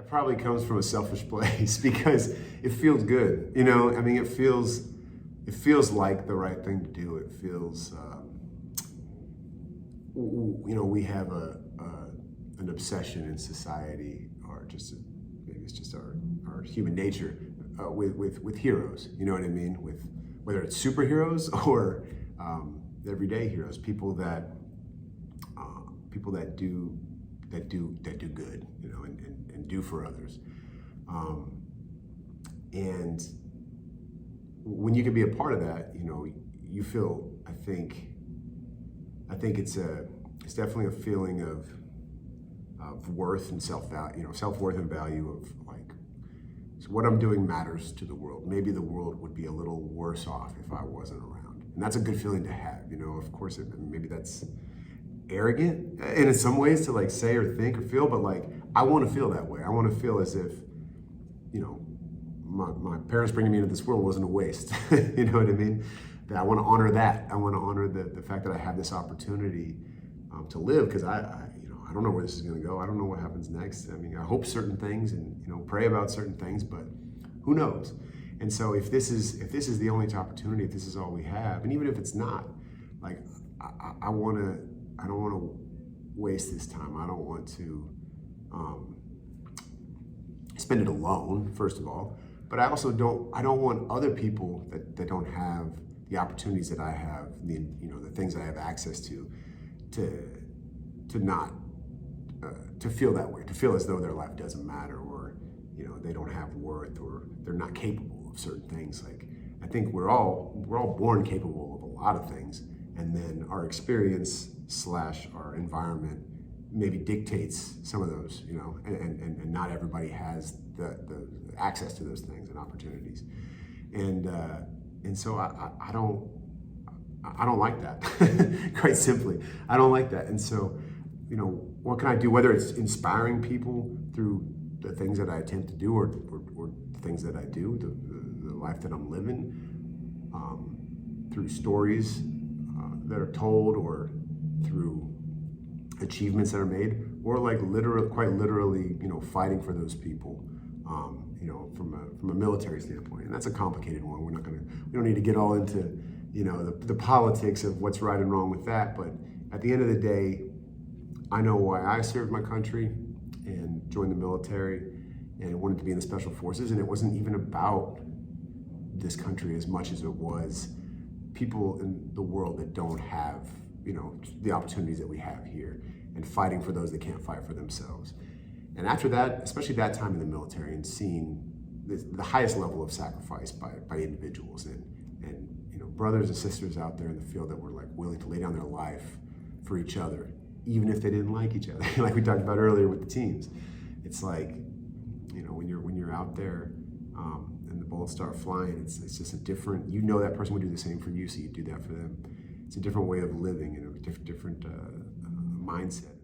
That probably comes from a selfish place because it feels good. You know, I mean, it feels like the right thing to do. It feels, you know, we have an obsession in society, or just maybe it's just our human nature with heroes. You know what I mean? With whether it's superheroes or everyday heroes, people that do good, you know, and do for others. And when you can be a part of that, you know, you feel, I think it's definitely a feeling of worth and self-value, you know, self-worth and value of like, so what I'm doing matters to the world. Maybe the world would be a little worse off if I wasn't around. And that's a good feeling to have, you know. Of course, maybe that's arrogant and in some ways to like say or think or feel, but like I want to feel that way. I want to feel as if, you know, my parents bringing me into this world wasn't a waste. You know what I mean? That I want to honor that. I want to honor the fact that I have this opportunity to live, because you know, I don't know where this is going to go. I don't know what happens next. I mean, I hope certain things and, you know, pray about certain things, but who knows? And so if this is the only opportunity, if this is all we have, and even if it's not, like I don't want to waste this time. I don't want to spend it alone, first of all, but I also don't want other people that don't have the opportunities that I have, you know, the things that I have access to not to feel that way, to feel as though their life doesn't matter, or, you know, they don't have worth, or they're not capable of certain things. Like, I think we're all born capable of a lot of things, and then our experience / our environment maybe dictates some of those, you know, and not everybody has the access to those things and opportunities, and so I don't like that. Quite simply, I don't like that. And so, you know, what can I do? Whether it's inspiring people through the things that I attempt to do, or the things that I do, the life that I'm living, through stories that are told, or through achievements that are made, or like quite literally, you know, fighting for those people, you know, from a military standpoint. And that's a complicated one. We don't need to get all into, you know, the politics of what's right and wrong with that. But at the end of the day, I know why I served my country and joined the military and wanted to be in the special forces. And it wasn't even about this country as much as it was people in the world that don't have, you know, the opportunities that we have here, and fighting for those that can't fight for themselves. And after that, especially that time in the military, and seeing the highest level of sacrifice by individuals, and you know, brothers and sisters out there in the field that were like willing to lay down their life for each other, even if they didn't like each other. Like we talked about earlier with the teams, it's like, you know, when you're out there and the bullets start flying, it's just a different. You know, that person would do the same for you, so you do that for them. It's a different way of living, and a different mindset.